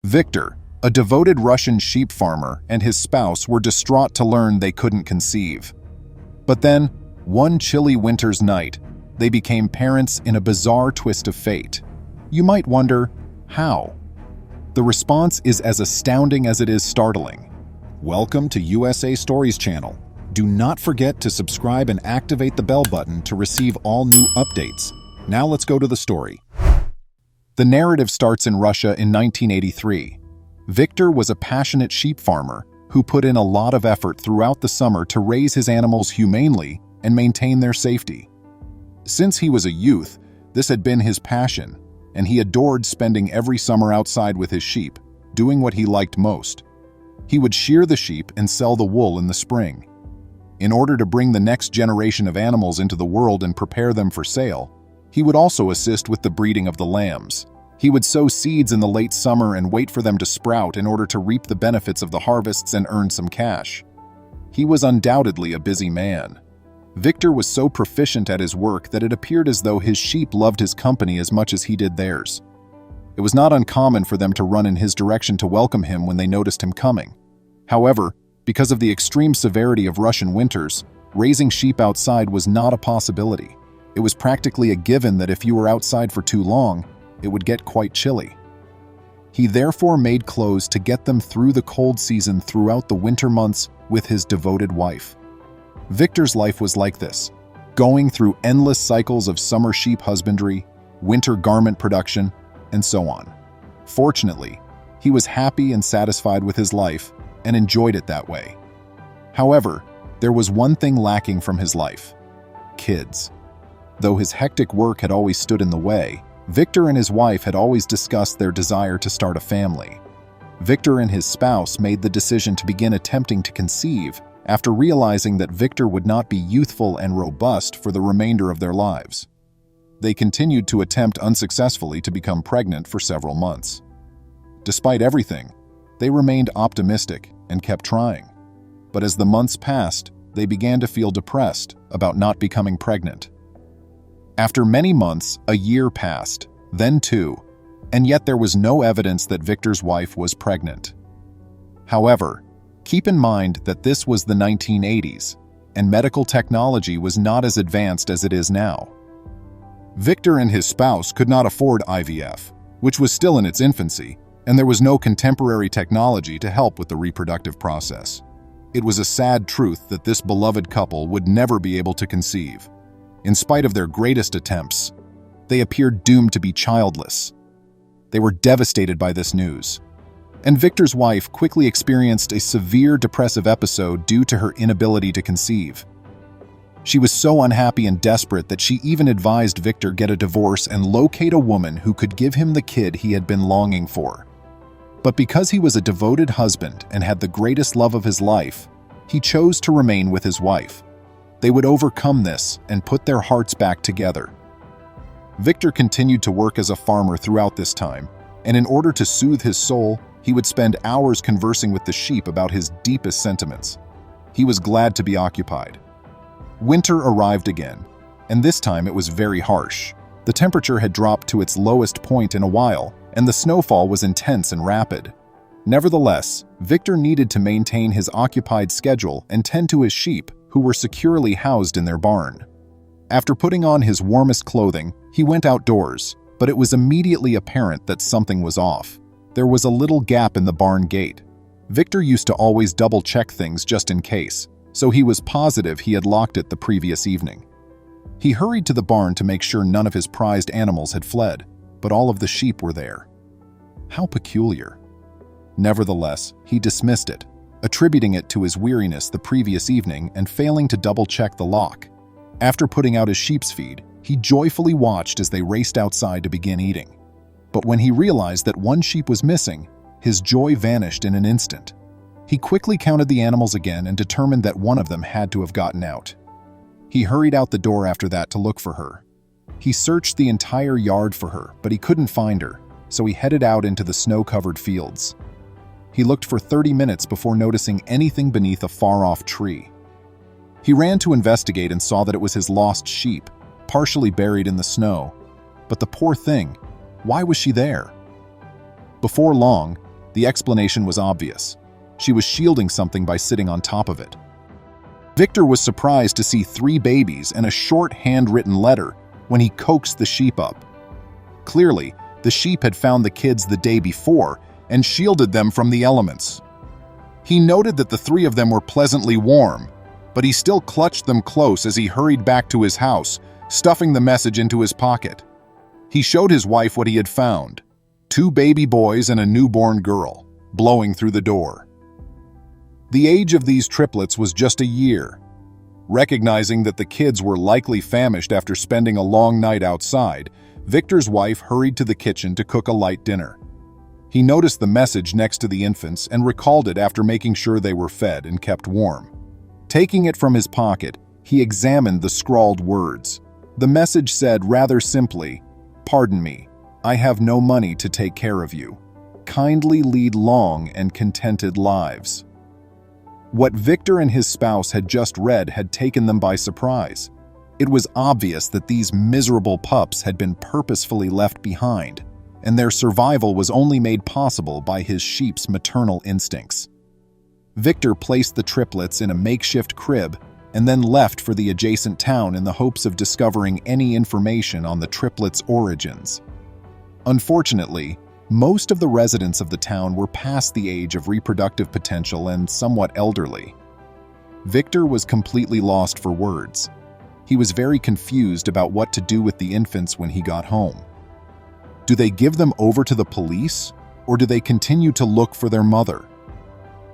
Victor, a devoted Russian sheep farmer, and his spouse were distraught to learn they couldn't conceive. But then, one chilly winter's night, they became parents in a bizarre twist of fate. You might wonder, how? The response is as astounding as it is startling. Welcome to USA Stories channel. Do not forget to subscribe and activate the bell button to receive all new updates. Now let's go to the story. The narrative starts in Russia in 1983. Victor was a passionate sheep farmer who put in a lot of effort throughout the summer to raise his animals humanely and maintain their safety. Since he was a youth, this had been his passion, and he adored spending every summer outside with his sheep, doing what he liked most. He would shear the sheep and sell the wool in the spring. In order to bring the next generation of animals into the world and prepare them for sale, he would also assist with the breeding of the lambs. He would sow seeds in the late summer and wait for them to sprout in order to reap the benefits of the harvests and earn some cash. He was undoubtedly a busy man. Victor was so proficient at his work that it appeared as though his sheep loved his company as much as he did theirs. It was not uncommon for them to run in his direction to welcome him when they noticed him coming. However, because of the extreme severity of Russian winters, raising sheep outside was not a possibility. It was practically a given that if you were outside for too long, it would get quite chilly. He therefore made clothes to get them through the cold season throughout the winter months with his devoted wife. Victor's life was like this, going through endless cycles of summer sheep husbandry, winter garment production, and so on. Fortunately, he was happy and satisfied with his life and enjoyed it that way. However, there was one thing lacking from his life: kids. Though his hectic work had always stood in the way, Victor and his wife had always discussed their desire to start a family. Victor and his spouse made the decision to begin attempting to conceive after realizing that Victor would not be youthful and robust for the remainder of their lives. They continued to attempt unsuccessfully to become pregnant for several months. Despite everything, they remained optimistic and kept trying. But as the months passed, they began to feel depressed about not becoming pregnant. After many months, a year passed, then two, and yet there was no evidence that Victor's wife was pregnant. However, keep in mind that this was the 1980s, and medical technology was not as advanced as it is now. Victor and his spouse could not afford IVF, which was still in its infancy, and there was no contemporary technology to help with the reproductive process. It was a sad truth that this beloved couple would never be able to conceive. In spite of their greatest attempts, they appeared doomed to be childless. They were devastated by this news, and Victor's wife quickly experienced a severe depressive episode due to her inability to conceive. She was so unhappy and desperate that she even advised Victor get a divorce and locate a woman who could give him the kid he had been longing for. But because he was a devoted husband and had the greatest love of his life, he chose to remain with his wife. They would overcome this and put their hearts back together. Victor continued to work as a farmer throughout this time, and in order to soothe his soul, he would spend hours conversing with the sheep about his deepest sentiments. He was glad to be occupied. Winter arrived again, and this time it was very harsh. The temperature had dropped to its lowest point in a while, and the snowfall was intense and rapid. Nevertheless, Victor needed to maintain his occupied schedule and tend to his sheep, who were securely housed in their barn. After putting on his warmest clothing, he went outdoors, but it was immediately apparent that something was off. There was a little gap in the barn gate. Victor used to always double-check things just in case, so he was positive he had locked it the previous evening. He hurried to the barn to make sure none of his prized animals had fled, but all of the sheep were there. How peculiar. Nevertheless, he dismissed it, attributing it to his weariness the previous evening and failing to double-check the lock. After putting out his sheep's feed, he joyfully watched as they raced outside to begin eating. But when he realized that one sheep was missing, his joy vanished in an instant. He quickly counted the animals again and determined that one of them had to have gotten out. He hurried out the door after that to look for her. He searched the entire yard for her, but he couldn't find her, so he headed out into the snow-covered fields. He looked for 30 minutes before noticing anything beneath a far-off tree. He ran to investigate and saw that it was his lost sheep, partially buried in the snow. But the poor thing, why was she there? Before long, The explanation was obvious. She was shielding something by sitting on top of it. Victor was surprised to see 3 babies and a short handwritten letter when he coaxed the sheep up. Clearly, the sheep had found the kids the day before and shielded them from the elements. He noted that the 3 of them were pleasantly warm, but he still clutched them close as he hurried back to his house, stuffing the message into his pocket. He showed his wife what he had found: 2 baby boys and a newborn girl, blowing through the door. The age of these triplets was just a year. Recognizing that the kids were likely famished after spending a long night outside, Victor's wife hurried to the kitchen to cook a light dinner. He noticed the message next to the infants and recalled it after making sure they were fed and kept warm. Taking it from his pocket, he examined the scrawled words. The message said rather simply, "Pardon me, I have no money to take care of you. Kindly lead long and contented lives." What Victor and his spouse had just read had taken them by surprise. It was obvious that these miserable pups had been purposefully left behind, and their survival was only made possible by his sheep's maternal instincts. Victor placed the triplets in a makeshift crib and then left for the adjacent town in the hopes of discovering any information on the triplets' origins. Unfortunately, most of the residents of the town were past the age of reproductive potential and somewhat elderly. Victor was completely lost for words. He was very confused about what to do with the infants when he got home. Do they give them over to the police, or do they continue to look for their mother?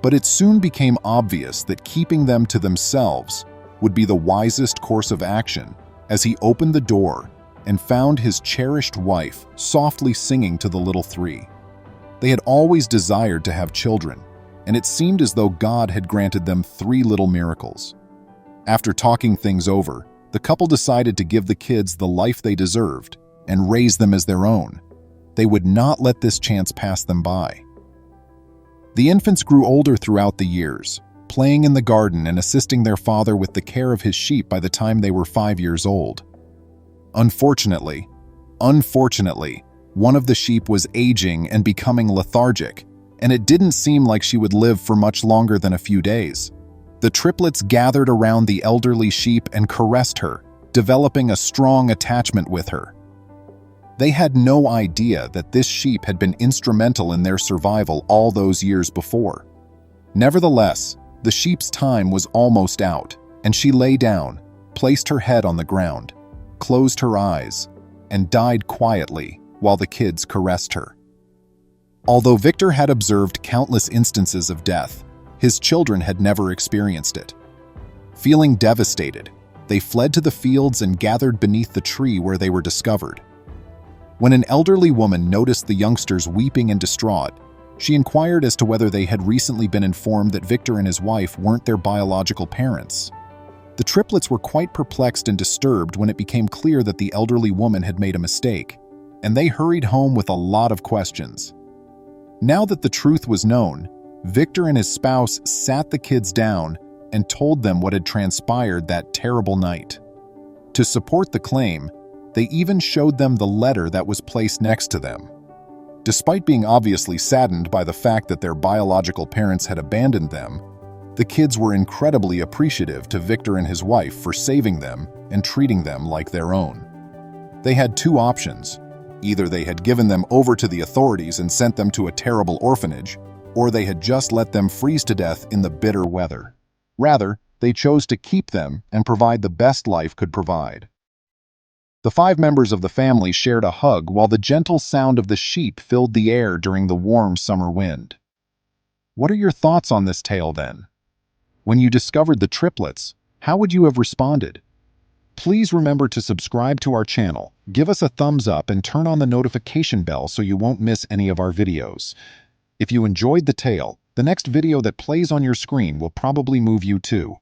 But it soon became obvious that keeping them to themselves would be the wisest course of action as he opened the door and found his cherished wife softly singing to the little 3. They had always desired to have children, and it seemed as though God had granted them 3 little miracles. After talking things over, the couple decided to give the kids the life they deserved and raise them as their own. They would not let this chance pass them by. The infants grew older throughout the years, playing in the garden and assisting their father with the care of his sheep by the time they were 5 years old. Unfortunately, one of the sheep was aging and becoming lethargic, and it didn't seem like she would live for much longer than a few days. The triplets gathered around the elderly sheep and caressed her, developing a strong attachment with her. They had no idea that this sheep had been instrumental in their survival all those years before. Nevertheless, the sheep's time was almost out, and she lay down, placed her head on the ground, closed her eyes, and died quietly while the kids caressed her. Although Victor had observed countless instances of death, his children had never experienced it. Feeling devastated, they fled to the fields and gathered beneath the tree where they were discovered. When an elderly woman noticed the youngsters weeping and distraught, she inquired as to whether they had recently been informed that Victor and his wife weren't their biological parents. The triplets were quite perplexed and disturbed when it became clear that the elderly woman had made a mistake, and they hurried home with a lot of questions. Now that the truth was known, Victor and his spouse sat the kids down and told them what had transpired that terrible night. To support the claim, they even showed them the letter that was placed next to them. Despite being obviously saddened by the fact that their biological parents had abandoned them, the kids were incredibly appreciative to Victor and his wife for saving them and treating them like their own. They had 2 options. Either they had given them over to the authorities and sent them to a terrible orphanage, or they had just let them freeze to death in the bitter weather. Rather, they chose to keep them and provide the best life could provide. The 5 members of the family shared a hug while the gentle sound of the sheep filled the air during the warm summer wind. What are your thoughts on this tale then? When you discovered the triplets, how would you have responded? Please remember to subscribe to our channel, give us a thumbs up, and turn on the notification bell so you won't miss any of our videos. If you enjoyed the tale, the next video that plays on your screen will probably move you too.